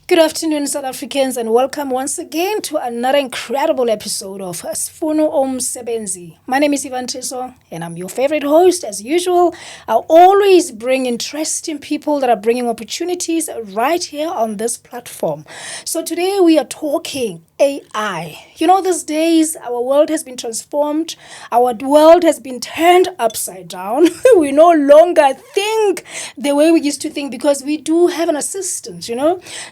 Good afternoon, South Africans, and welcome once again to another incredible episode of Sfun'umsebenzi. My name is Evh'a Nteso, and I'm your favorite host. As usual, I always bring interesting people that are bringing opportunities right here on this platform. So today we are talking AI. You know, these days our world has been transformed. Our world has been turned upside down. We no longer think the way we used to think because we do have an assistant,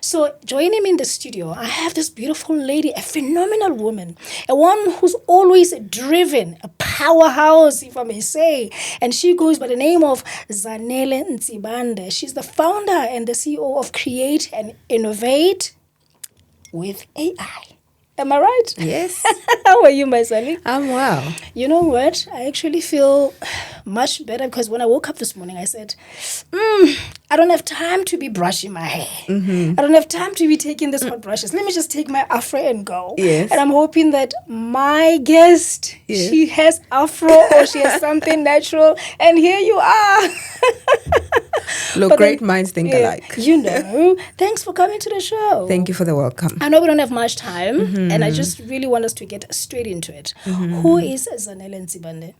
So joining me in the studio, I have this beautiful lady, a phenomenal woman, a one who's always driven, a powerhouse, if I may say. And she goes by the name of Zanele Ntsibande. She's the founder and the CEO of Create and Innovate with AI. Am I right? Yes. How are you, my Sally? I'm well. You know what? I actually feel much better because when I woke up this morning, I said, I don't have time to be brushing my hair. I don't have time to be taking these hot brushes. Let me just take my afro and go. Yes. And I'm hoping that my guest, she has afro or she has something natural. And here you are. Look, But great then, minds think yeah, alike. Thanks for coming to the show. Thank you for the welcome. I know we don't have much time, and I just really want us to get straight into it. Who is Zanele Ntsibande?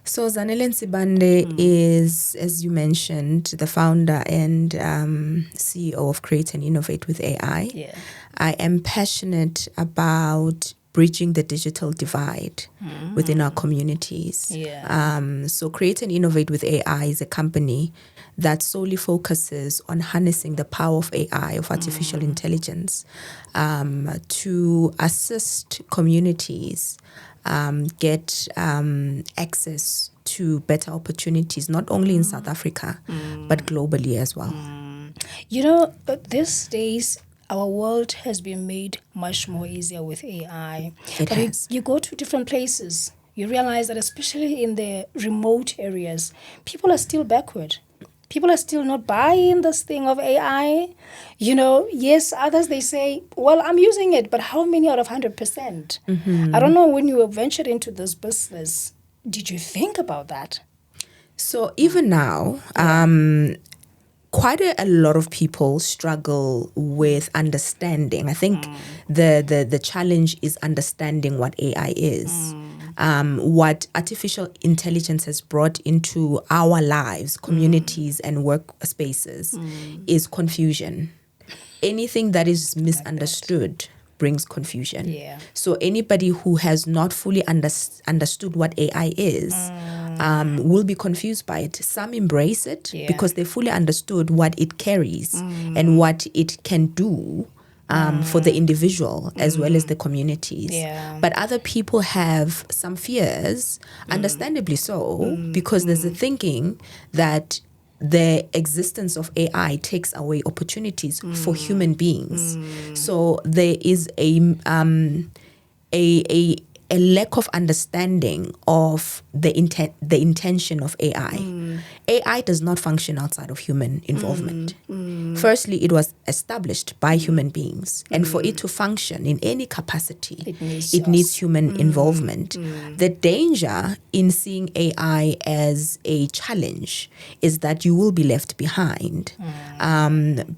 So Zanele Ntsibande is, as you mentioned, the founder and CEO of Create and Innovate with AI. Yeah. I am passionate about bridging the digital divide within our communities. Yeah. So Create and Innovate with AI is a company that solely focuses on harnessing the power of AI, of artificial intelligence, to assist communities get access to better opportunities, not only in South Africa, but globally as well. These days, our world has been made much more easier with AI. It But has. you go to different places, you realize that especially in the remote areas, people are still backward. People are still not buying this thing of AI. Yes, others, they say, well, I'm using it, but how many out of 100%? I don't know, when you ventured into this business, did you think about that? So even now, quite a lot of people struggle with understanding. I think the challenge is understanding what AI is. What artificial intelligence has brought into our lives, communities and workspaces is confusion. Anything that is misunderstood brings confusion. Yeah. So anybody who has not fully understood what AI is will be confused by it. Some embrace it because they fully understood what it carries and what it can do for the individual as well as the communities. Yeah. But other people have some fears, understandably so, because there's a thinking that the existence of AI takes away opportunities for human beings. So there is a lack of understanding of the intention of AI. AI does not function outside of human involvement. Firstly, it was established by human beings, and for it to function in any capacity, it needs human involvement. The danger in seeing AI as a challenge is that you will be left behind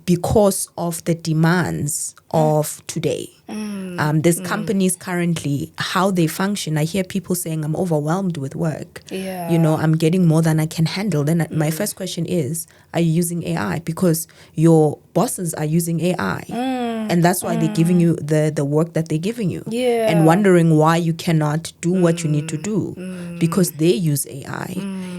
because of the demands of today. There's companies currently, how they function. I hear people saying, I'm overwhelmed with work. Yeah. I'm getting more than I can handle. Then my first question is, are you using AI? Because your bosses are using AI. And that's why they're giving you the work that they're giving you. Yeah. And wondering why you cannot do what you need to do because they use AI.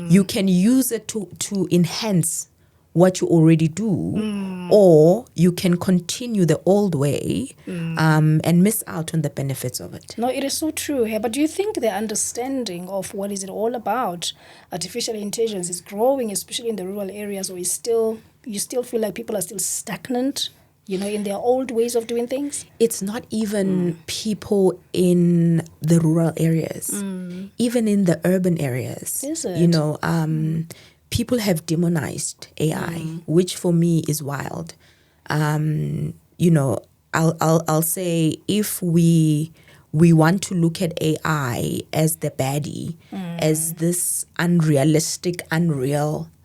You can use it to enhance what you already do, or you can continue the old way and miss out on the benefits of it. No, it is so true here. But do you think the understanding of what is it all about, artificial intelligence, is growing, especially in the rural areas, or you still feel like people are still stagnant, in their old ways of doing things? It's not even people in the rural areas, even in the urban areas. Is it? People have demonized AI, which for me is wild. I'll say if we want to look at AI as the baddie, as this unrealistic,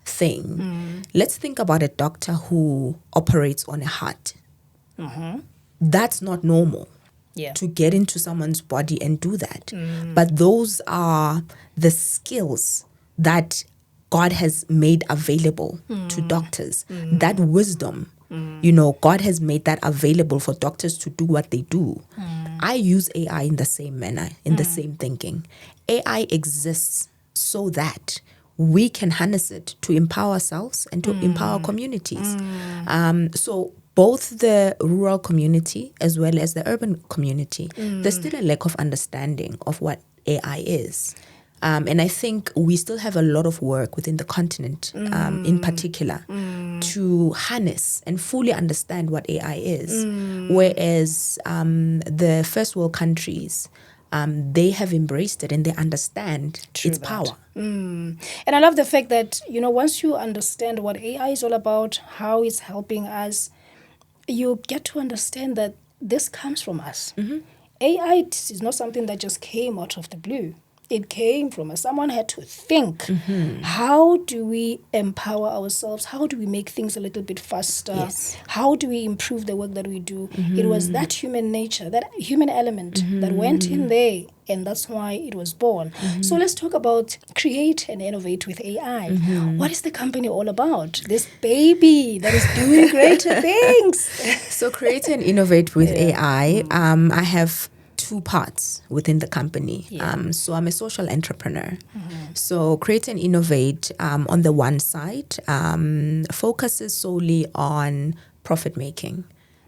thing. Let's think about a doctor who operates on a heart. That's not normal. Yeah. To get into someone's body and do that. But those are the skills that God has made available to doctors. That wisdom, God has made that available for doctors to do what they do. I use AI in the same manner, in the same thinking. AI exists so that we can harness it to empower ourselves and to empower communities. So both the rural community as well as the urban community, there's still a lack of understanding of what AI is. And I think we still have a lot of work within the continent, in particular, to harness and fully understand what AI is. Whereas the first world countries, they have embraced it and they understand its power. And I love the fact that, once you understand what AI is all about, how it's helping us, you get to understand that this comes from us. AI is not something that just came out of the blue. It came from us. Someone had to think, how do we empower ourselves? How do we make things a little bit faster? Yes. How do we improve the work that we do? It was that human nature, that human element that went in there, and that's why it was born. So let's talk about Create and Innovate with AI. What is the company all about? This baby that is doing greater things. So Create and Innovate with AI, I have two parts within the company. So I'm a social entrepreneur. So Create and Innovate, on the one side, focuses solely on profit making.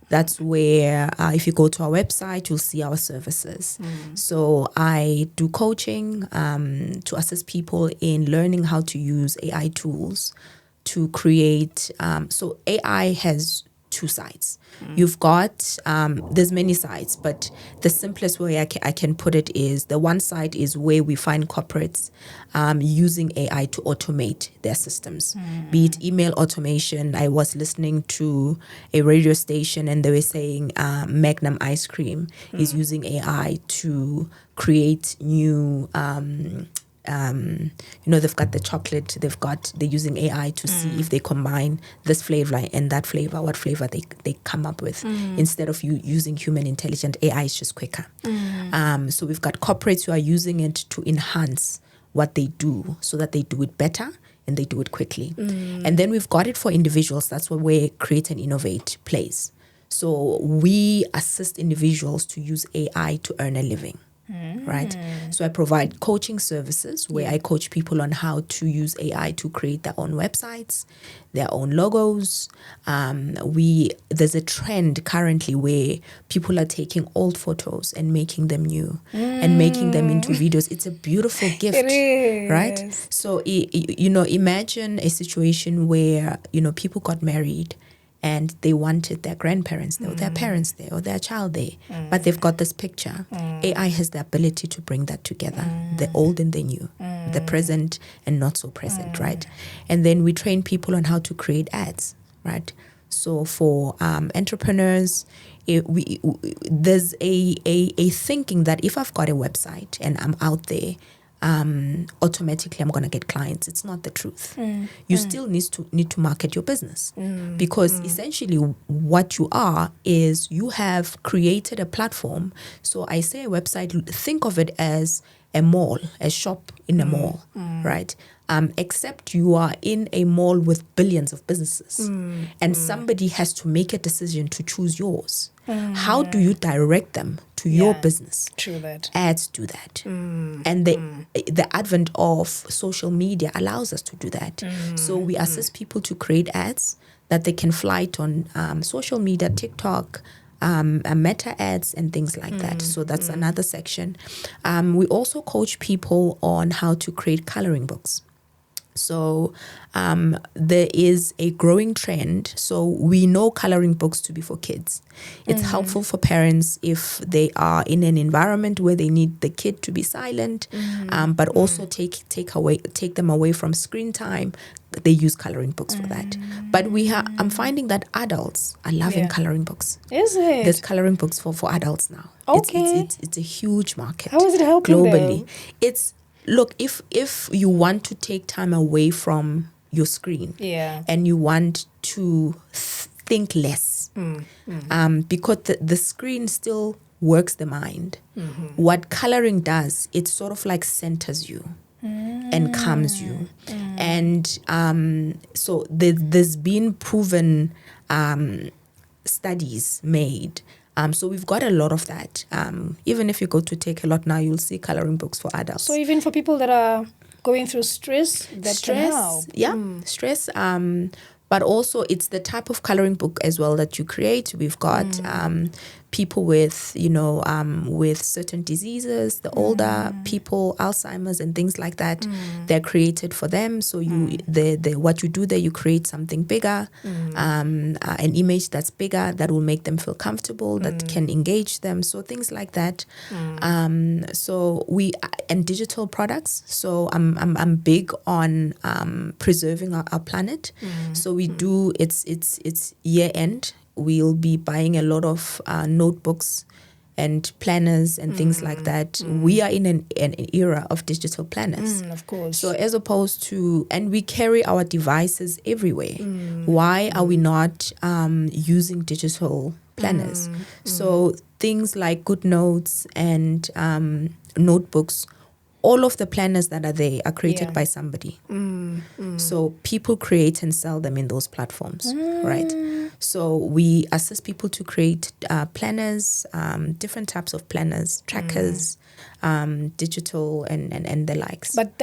That's where, if you go to our website, you'll see our services. So I do coaching to assist people in learning how to use AI tools to create. So AI has two sides. You've got, there's many sides, but the simplest way I can put it is the one side is where we find corporates using AI to automate their systems, be it email automation. I was listening to a radio station and they were saying Magnum ice cream is using AI to create new they've got the chocolate, they're using AI to see if they combine this flavor and that flavor, what flavor they come up with. Instead of you using human intelligent, AI is just quicker. So we've got corporates who are using it to enhance what they do so that they do it better and they do it quickly. And then we've got it for individuals. That's where Create and Innovate plays. So we assist individuals to use AI to earn a living. Right? So I provide coaching services where I coach people on how to use AI to create their own websites, their own logos. There's a trend currently where people are taking old photos and making them new and making them into videos. It's a beautiful gift. It is. Right? So, imagine a situation where, people got married and they wanted their grandparents there or their parents there or their child there, but they've got this picture. AI has the ability to bring that together, the old and the new, the present and not so present, right? And then we train people on how to create ads, right? So for entrepreneurs, there's a thinking that if I've got a website and I'm out there, automatically I'm going to get clients. It's not the truth. You still need to market your business because essentially what you are is you have created a platform. So I say a website, think of it as a mall, a shop in a mall, right? Except you are in a mall with billions of businesses and somebody has to make a decision to choose yours. How do you direct them to your business? True that. Ads do that. And the advent of social media allows us to do that. So we assist people to create ads that they can flight on social media, TikTok, meta ads and things like that. So that's another section. We also coach people on how to create coloring books. So there is a growing trend. So we know coloring books to be for kids. It's helpful for parents if they are in an environment where they need the kid to be silent, but also take them away from screen time. They use coloring books for that. But I'm finding that adults are loving coloring books. Is it? There's coloring books for adults now. Okay. It's a huge market. How is it helping globally? them? Look, if you want to take time away from your screen and you want to think less, eyes. Because the screen still works the mind. What coloring does, it sort of like centers you and calms you. And so there's been proven studies made. So we've got a lot of that. Even if you go to Take a Lot now, you'll see coloring books for adults. So even for people that are going through stress, that can help. Yeah, stress. But also it's the type of coloring book as well that you create. We've got people with, with certain diseases, the older people, Alzheimer's and things like that. They're created for them. So what you do there, you create something bigger, an image that's bigger that will make them feel comfortable, that can engage them. So things like that. And digital products. So I'm big on preserving our planet. So we do, it's year end. We'll be buying a lot of notebooks and planners and things like that. We are in an era of digital planners. Of course. So as opposed to, and we carry our devices everywhere. Why are we not using digital planners? So things like GoodNotes and notebooks, all of the planners that are there are created by somebody. So people create and sell them in those platforms, right? So we assist people to create planners, different types of planners, trackers, digital and the likes. But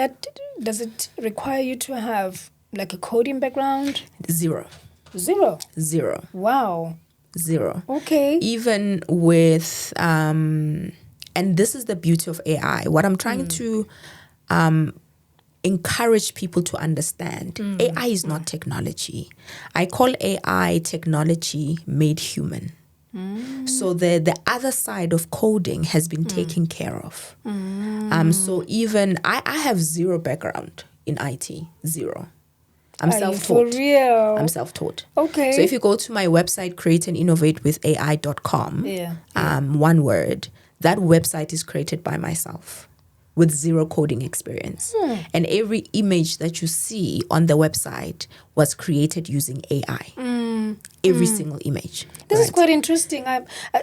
does it require you to have like a coding background? Zero. Wow. Zero. Okay. Even with, and this is the beauty of AI. What I'm trying to encourage people to understand, AI is not technology. I call AI technology made human. So the other side of coding has been taken care of. So even I have zero background in IT, zero. I'm self-taught. For real? I'm self-taught. Okay. So if you go to my website, createandinnovatewithai.com, one word, that website is created by myself with zero coding experience. And every image that you see on the website was created using AI. Every single image. This is quite interesting.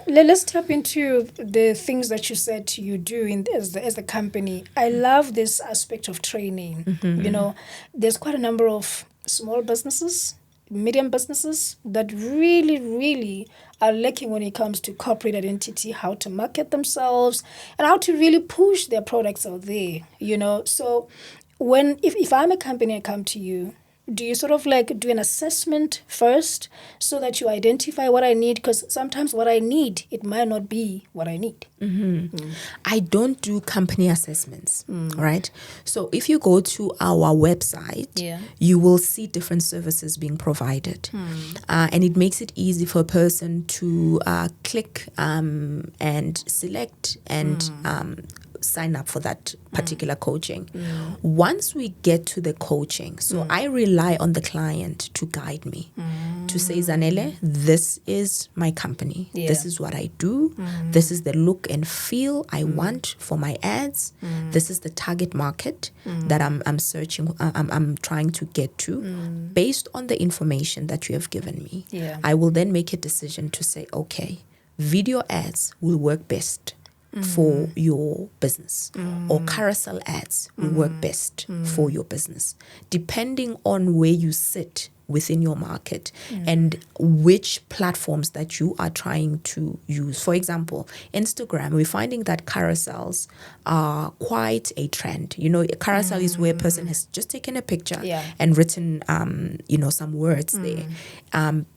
Let's tap into the things that you said you do as the company. I love this aspect of training. There's quite a number of small businesses, medium businesses that really, really are lacking when it comes to corporate identity, how to market themselves, and how to really push their products out there. So if I'm a company, I come to you, do you sort of like do an assessment first so that you identify what I need? Because sometimes what I need, it might not be what I need. I don't do company assessments, right? So if you go to our website, you will see different services being provided. And it makes it easy for a person to click and select and sign up for that particular coaching. Once we get to the coaching, so I rely on the client to guide me, to say, Zanele, this is my company. This is what I do. This is the look and feel I want for my ads. This is the target market that I'm searching, I'm trying to get to. Based on the information that you have given me, I will then make a decision to say, okay, video ads will work best for your business, or carousel ads will work best for your business, depending on where you sit within your market and which platforms that you are trying to use. For example, Instagram, we're finding that carousels are quite a trend. A carousel is where a person has just taken a picture and written, some words there.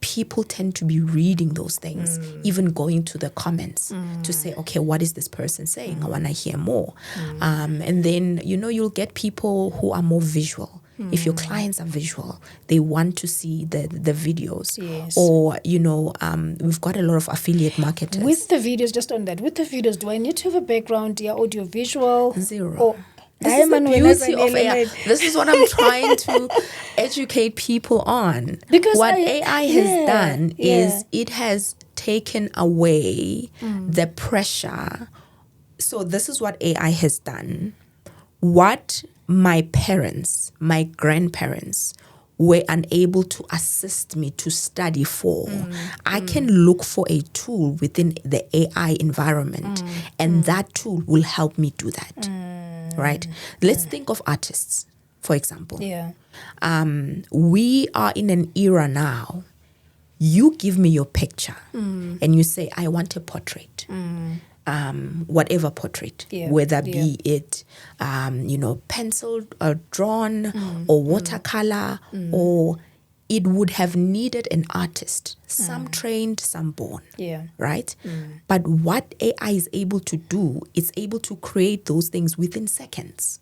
People tend to be reading those things, even going to the comments to say, okay, what is this person saying? I want to hear more. And then, you'll get people who are more visual. If your clients are visual, they want to see the videos. Or, we've got a lot of affiliate marketers. With the videos, just on that, with the videos, do I need to have a background, audio visual? Zero. This is the beauty of AI. This is what I'm trying to educate people on. Because what AI has done is it has taken away the pressure. So this is what AI has done. What my parents, my grandparents were unable to assist me to study for, I can look for a tool within the AI environment, and that tool will help me do that. Right? Let's think of artists, for example. Yeah. We are in an era now. You give me your picture and you say, I want a portrait. Whatever portrait, whether be it, penciled or drawn or watercolor, or it would have needed an artist, some trained, some born, right? But what AI is able to do, it's able to create those things within seconds,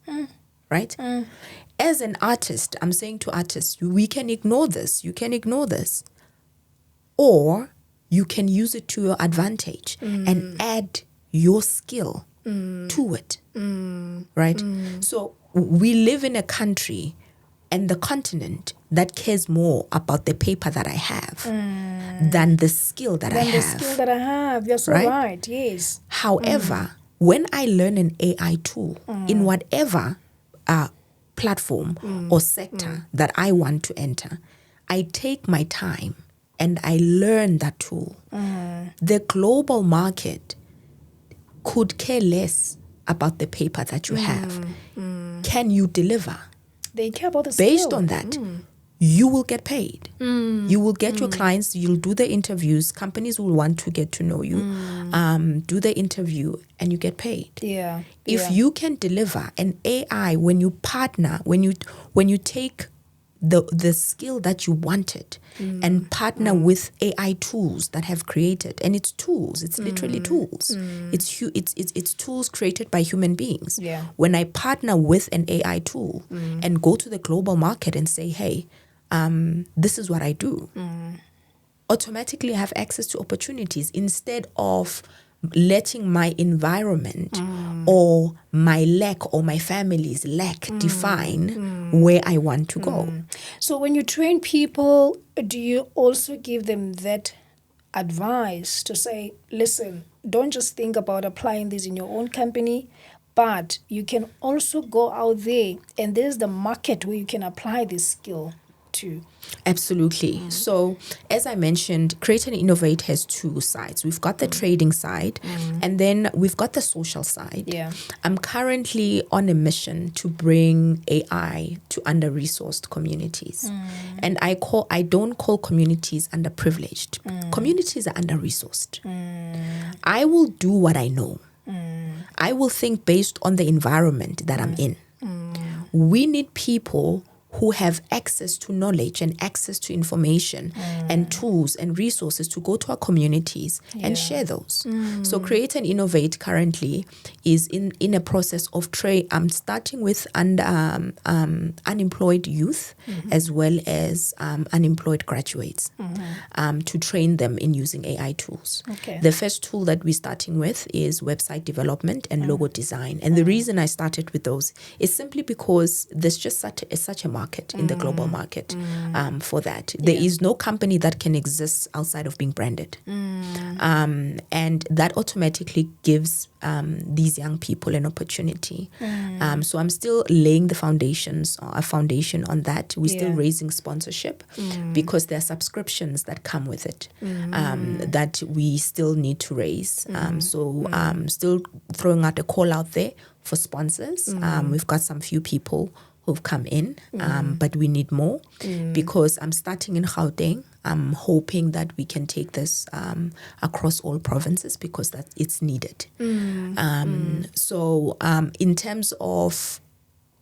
right? As an artist, I'm saying to artists, we can ignore this, you can ignore this, or you can use it to your advantage and add your skill to it, right? So we live in a country and the continent that cares more about the paper that I have than the skill that I have. The skill that I have, you're so right, yes. However, when I learn an AI tool in whatever platform or sector that I want to enter, I take my time and I learn that tool. The global market could care less about the paper that you have. Can you deliver? They care about the Based skill. on that, you will get paid. You will get your clients, you'll do the interviews, companies will want to get to know you, do the interview, and you get paid. If you can deliver an AI, when you partner, when you take the skill that you wanted and partner with AI tools that have created, and it's tools, it's literally tools. It's tools created by human beings. When I partner with an AI tool and go to the global market and say, hey, this is what I do, automatically I have access to opportunities instead of letting my environment or my lack or my family's lack define where I want to go. So when you train people, do you also give them that advice to say, listen, don't just think about applying this in your own company, but you can also go out there and there's the market where you can apply this skill to? Absolutely. So as I mentioned, Create and Innovate has two sides. We've got the trading side and then we've got the social side. I'm currently on a mission to bring AI to under-resourced communities. And I don't call communities underprivileged. Communities are under-resourced. I will do what I know. I will think based on the environment that I'm in. We need people who have access to knowledge and access to information and tools and resources to go to our communities and share those. So Create and Innovate currently is in a process of I'm starting with unemployed youth as well as unemployed graduates to train them in using AI tools. The first tool that we're starting with is website development and logo design. And the reason I started with those is simply because there's just such a market in the global market for that. There is no company that can exist outside of being branded. And that automatically gives these young people an opportunity. So I'm still laying a foundation on that. We're still raising sponsorship because there are subscriptions that come with it that we still need to raise. So still throwing out a call out there for sponsors. We've got some few people who've come in, but we need more because I'm starting in Gauteng. I'm hoping that we can take this across all provinces because that it's needed. So in terms of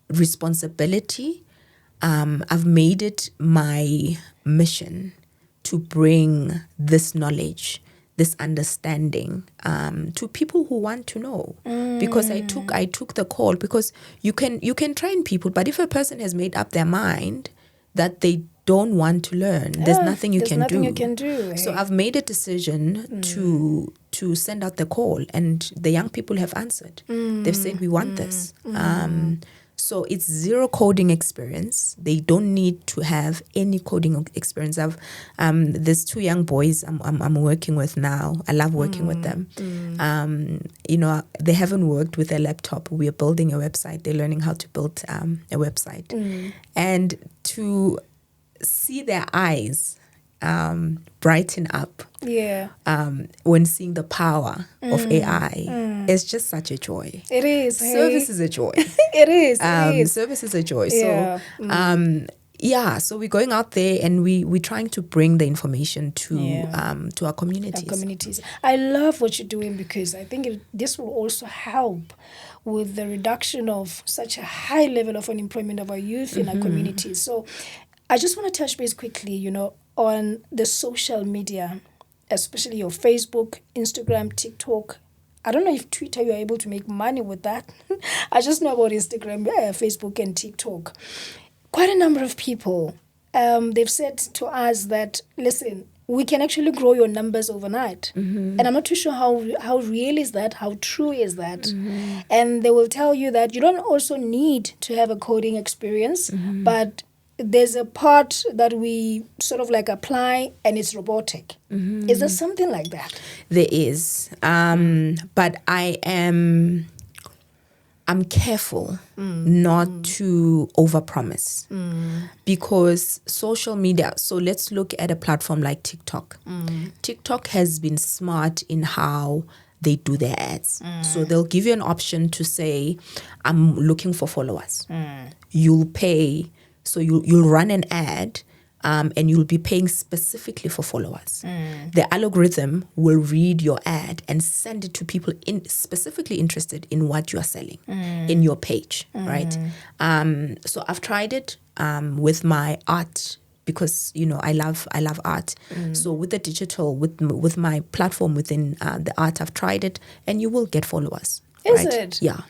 responsibility, I've made it my mission to bring this knowledge, this understanding to people who want to know. Because I took the call because you can train people, but if a person has made up their mind that they don't want to learn, there's nothing you can do. So I've made a decision to send out the call, and the young people have answered. They've said we want this. So it's zero coding experience. They don't need to have any coding experience. There's two young boys I'm working with now. I love working with them. They haven't worked with a laptop. We are building a website. They're learning how to build a website. And to see their eyes brighten up Yeah. when seeing the power of AI. It's just such a joy. It is. Service Hey? is a joy. It is. It is. Service is a joy. Yeah. So we're going out there and we're trying to bring the information to our communities. Communities. I love what you're doing because I think this will also help with the reduction of such a high level of unemployment of our youth in our communities. So I just want to touch base quickly, on the social media, especially your Facebook, Instagram, TikTok. I don't know if Twitter, you're able to make money with that. I just know about Instagram, Facebook, and TikTok. Quite a number of people, they've said to us that, listen, we can actually grow your numbers overnight. And I'm not too sure how real is that, how true is that. And they will tell you that you don't also need to have a coding experience, but there's a part that we sort of like apply and it's robotic. Is there something like that? There is. But I'm careful not to overpromise because social media. So let's look at a platform like TikTok. TikTok has been smart in how they do their ads. So they'll give you an option to say, I'm looking for followers. You'll pay. So you'll run an ad and you'll be paying specifically for followers. The algorithm will read your ad and send it to people specifically interested in what you are selling in your page, right? So I've tried it with my art because, I love art. So with the digital, with my platform within the art, I've tried it and you will get followers. Is right? it? Yeah.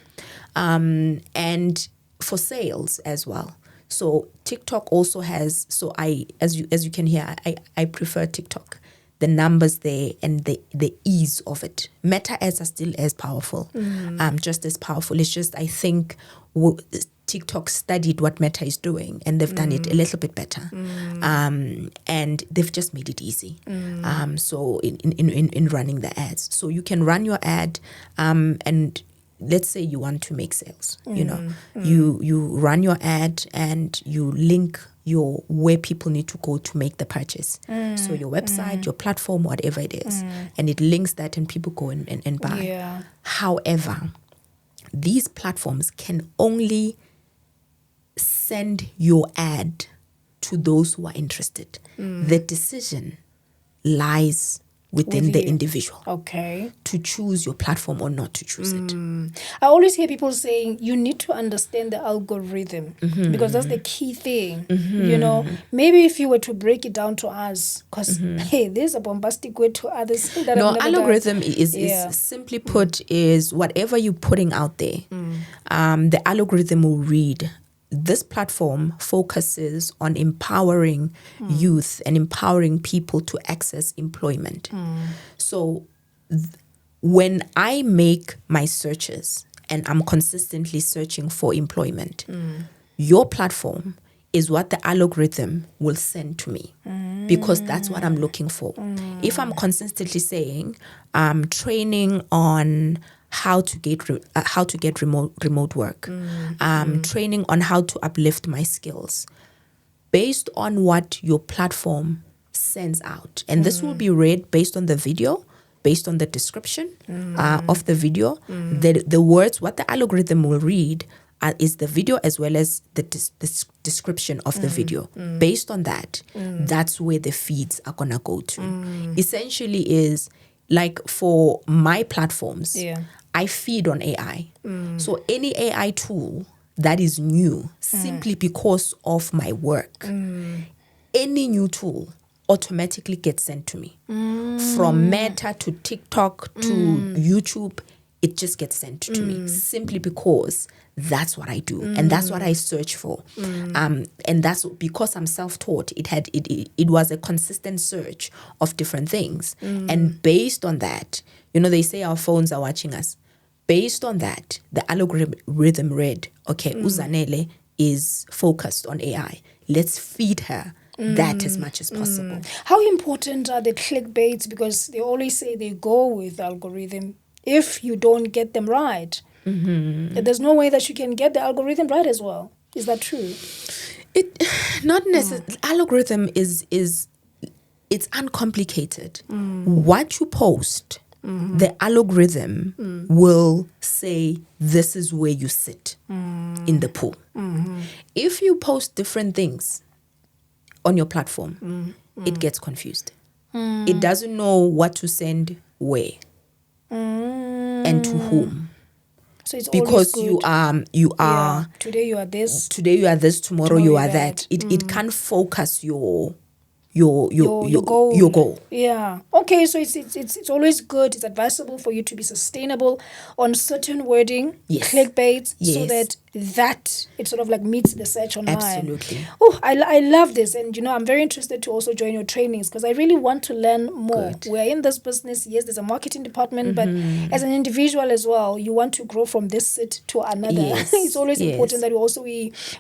And for sales as well. So TikTok also has, as you can hear, I prefer TikTok. The numbers there and the ease of it. Meta ads are still as powerful, just as powerful. It's just, I think TikTok studied what Meta is doing and they've done it a little bit better. And they've just made it easy. So in running the ads. So you can run your ad and let's say you want to make sales, you run your ad and you link where people need to go to make the purchase. So your website, your platform, whatever it is, and it links that and people go and buy. Yeah. However, these platforms can only send your ad to those who are interested. The decision lies within the individual. Okay. To choose your platform or not to choose it. I always hear people saying you need to understand the algorithm because that's the key thing. Maybe if you were to break it down to us, because hey, there's a bombastic way to others. That No, I've never algorithm done. is simply put is whatever you're putting out there. The algorithm will read. This platform focuses on empowering youth and empowering people to access employment. So when I make my searches and I'm consistently searching for employment, your platform is what the algorithm will send to me because that's what I'm looking for. If I'm consistently saying training on how to get remote work, training on how to uplift my skills, based on what your platform sends out, and this will be read based on the video, based on the description of the video, the words, what the algorithm will read is the video as well as the description of the video. Based on that, that's where the feeds are gonna go to. Essentially is like for my platforms, I feed on AI. So any AI tool that is new, simply because of my work, any new tool automatically gets sent to me. From Meta to TikTok to YouTube, it just gets sent to me simply because that's what I do and that's what I search for. And that's because I'm self-taught. It was a consistent search of different things. And based on that, they say our phones are watching us. Based on that, the algorithm read, okay, Zanele is focused on AI. Let's feed her that as much as possible. How important are the clickbaits? Because they always say they go with algorithm if you don't get them right. There's no way that you can get the algorithm right as well. Is that true? It not necessarily. Algorithm is it's uncomplicated. What you post, the algorithm will say this is where you sit in the pool. If you post different things on your platform, it gets confused. It doesn't know what to send where and to whom. So it's Because always good. you are Today you are this. today you are this, tomorrow you are that. It can't focus your goal. Yeah. Okay. So it's always good. It's advisable for you to be sustainable on certain wording, Yes. clickbait, so Yes. that it sort of like meets the search online. Absolutely. Oh, I love this, and I'm very interested to also join your trainings because I really want to learn more. Good. We're in this business. Yes, there's a marketing department, but as an individual as well, you want to grow from this sit to another. Yes. It's always important that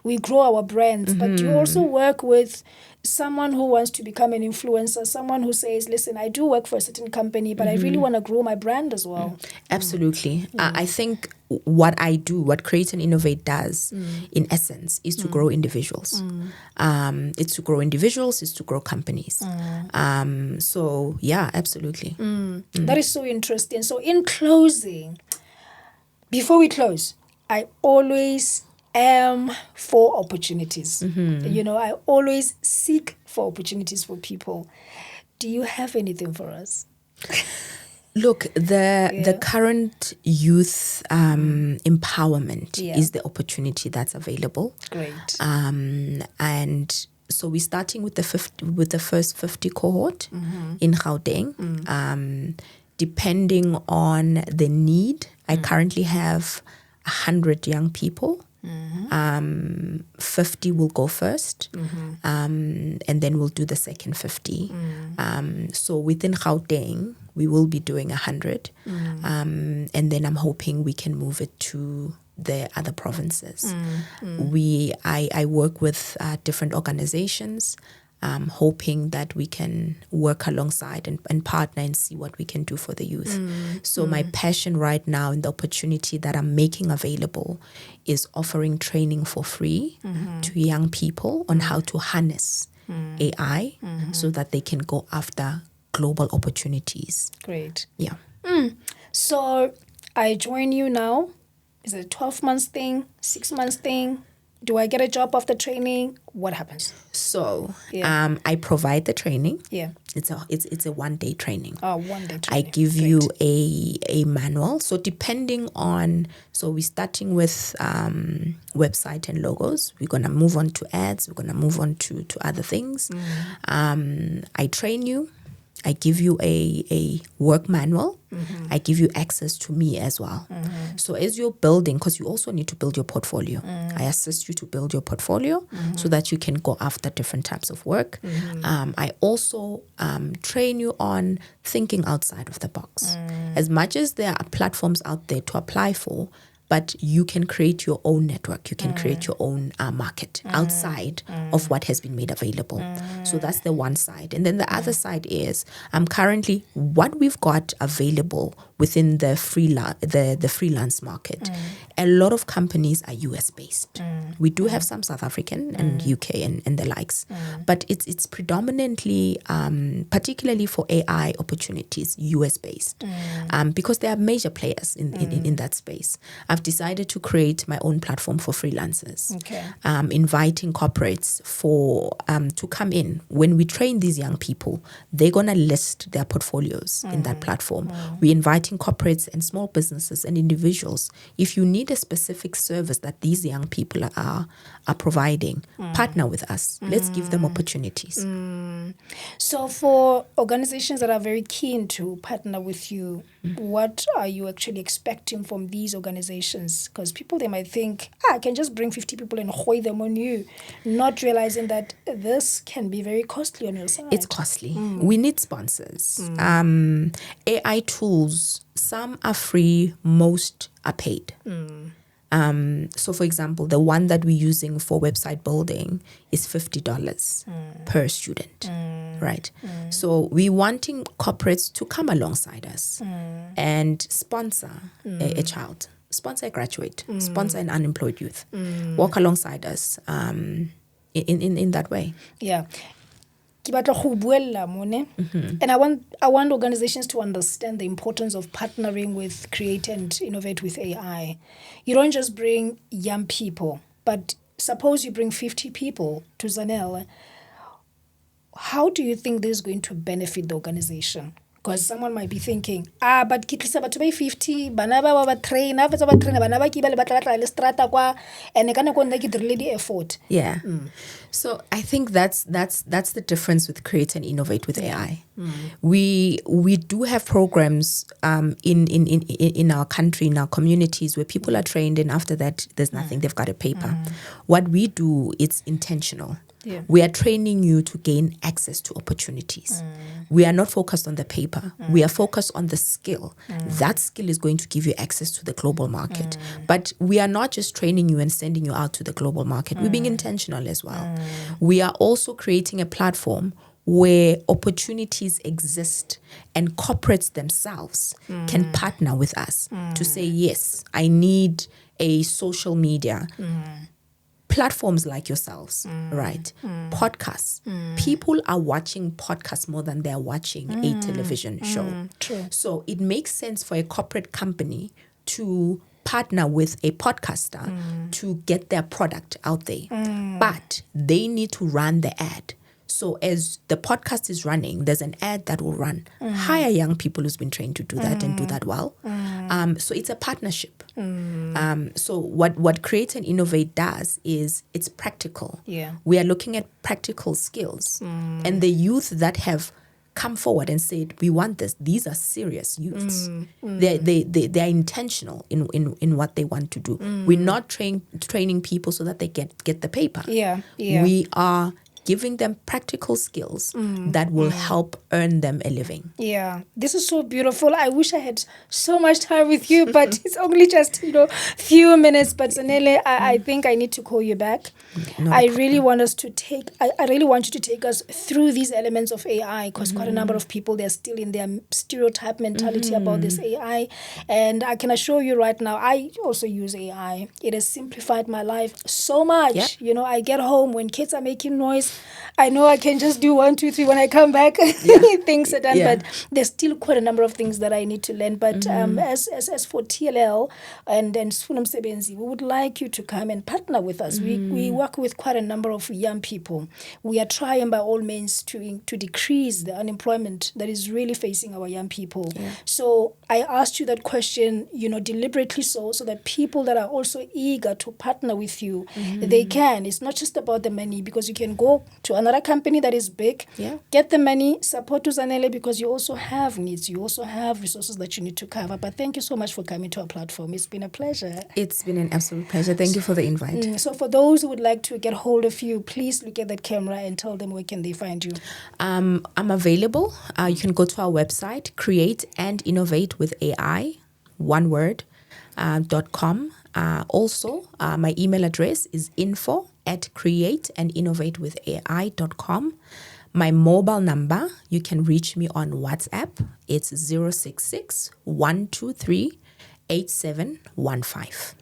we grow our brands, but you also work with someone who wants to become an influencer, someone who says, listen, I do work for a certain company, but I really want to grow my brand as well. Absolutely. I think what I do, what Create and Innovate does, in essence, is to grow individuals. It's to grow individuals, it's to grow companies. So, yeah, absolutely. That is so interesting. So in closing, before we close, I always am for opportunities. I always seek for opportunities for people. Do you have anything for us? Look, the current youth empowerment is the opportunity that's available. Great. And so we're starting with the first 50 cohort in Gauteng. Depending on the need, I currently have 100 young people. 50 will go first, and then we'll do the second 50. So within Gauteng, we will be doing 100, and then I'm hoping we can move it to the other provinces. I work with different organizations, hoping that we can work alongside and partner and see what we can do for the youth. So my passion right now and the opportunity that I'm making available is offering training for free to young people on how to harness AI so that they can go after global opportunities. Great. Yeah. So I join you now. Is it a 12 months thing, 6 months thing? Do I get a job after training? What happens? So I provide the training. Yeah. It's a 1 day training. Oh, 1 day training. I give you a manual. So depending on, so we're starting with website and logos. We're going to move on to ads. We're going to move on to other things. I train you. I give you a work manual. I give you access to me as well. So as you're building, because you also need to build your portfolio, I assist you to build your portfolio so that you can go after different types of work. I also train you on thinking outside of the box. As much as there are platforms out there to apply for, but you can create your own network. You can create your own market outside of what has been made available. So that's the one side. And then the other side is currently what we've got available within the freelance market. A lot of companies are US based. We do have some South African and UK and the likes, but it's predominantly, particularly for AI opportunities, US based, because there are major players in that space. I've decided to create my own platform for freelancers, inviting corporates to come in. When we train these young people, they're going to list their portfolios in that platform. We're inviting corporates and small businesses and individuals. If you need a specific service that these young people are providing, partner with us. Let's give them opportunities. So for organizations that are very keen to partner with you, what are you actually expecting from these organizations? Because people, they might think, I can just bring 50 people and hoy them on you, not realizing that this can be very costly on your side. It's costly. We need sponsors. AI tools, some are free, most are paid. So for example, the one that we're using for website building is $50 per student, right? So we're wanting corporates to come alongside us and sponsor a child, sponsor a graduate, sponsor an unemployed youth, walk alongside us, in that way. Yeah. Ke batla go buella mone. And I want organizations to understand the importance of partnering with Create and Innovate with AI. You don't just bring young people, but suppose you bring 50 people to Zanele. How do you think this is going to benefit the organization? Because someone might be thinking, but ke tlisa batho ba 50, bana ba ba train, ha fetsa ba train, bana ba ke ba le batla le strata kwa, and ka nako nna ke dirile di-effort. Yeah. So I think that's the difference with Create and Innovate with AI. We do have programs in our country, in our communities, where people are trained, and after that there's nothing. They've got a paper. What we do, it's intentional. Yeah. We are training you to gain access to opportunities. We are not focused on the paper. We are focused on the skill. That skill is going to give you access to the global market. But we are not just training you and sending you out to the global market. We're being intentional as well. We are also creating a platform where opportunities exist and corporates themselves can partner with us to say, yes, I need a social media platforms like yourselves, right? Podcasts. People are watching podcasts more than they're watching a television show. True. So it makes sense for a corporate company to partner with a podcaster to get their product out there. But they need to run the ad. So as the podcast is running, there's an ad that will run. Hire young people who's been trained to do that and do that well. So it's a partnership. So what Create and Innovate does is it's practical. Yeah. We are looking at practical skills. And the youth that have come forward and said, we want this, these are serious youths. They are intentional in what they want to do. We're not training people so that they get the paper. Yeah. We are giving them practical skills that will help earn them a living. Yeah, this is so beautiful. I wish I had so much time with you, but it's only just, few minutes. But Zanele, I think I need to call you back. I really want us to I really want you to take us through these elements of AI, because quite a number of people, they're still in their stereotype mentality about this AI. And I can assure you right now, I also use AI. It has simplified my life so much. Yep. I get home when kids are making noise. I know I can just do 1, 2, 3 when I come back. Things are done, but there's still quite a number of things that I need to learn. But as for TLL and Sfun'umsebenzi, we would like you to come and partner with us. We work with quite a number of young people. We are trying by all means to decrease the unemployment that is really facing our young people. So I asked you that question, deliberately so that people that are also eager to partner with you, they can. It's not just about the money, because you can go to another company that is big, get the money, support to Zanele, because you also have needs, you also have resources that you need to cover. But thank you so much for coming to our platform. It's been a pleasure. It's been an absolute pleasure. Thank you for the invite. So for those who would like to get hold of you, please look at that camera and tell them where can they find you. I'm available. You can go to our website, Create and Innovate with AI, one word, .com. Also, my email address is info@createandinnovatewithai.com. My mobile number, you can reach me on WhatsApp. It's 066 123 8715.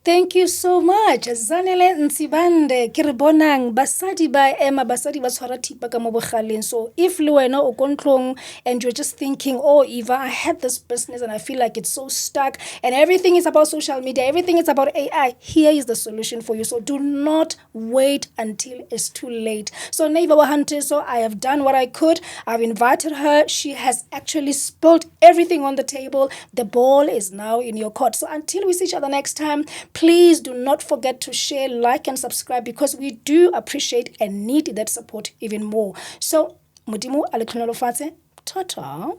Thank you so much. Zanele Ntsibande, ke re bonang basadi ba ema, basadi ba tshwara thipa ka mo bogaleng. So if le wena o kontlong and you're just thinking, oh, Eva, I had this business and I feel like it's so stuck and everything is about social media, everything is about AI, here is the solution for you. So do not wait until it's too late. So Evh'a Nteso, I have done what I could. I've invited her. She has actually spilled everything on the table. The ball is now in your court. So until we see each other next time, please do not forget to share, like, and subscribe, because we do appreciate and need that support even more. So, Modimo, ta-ta.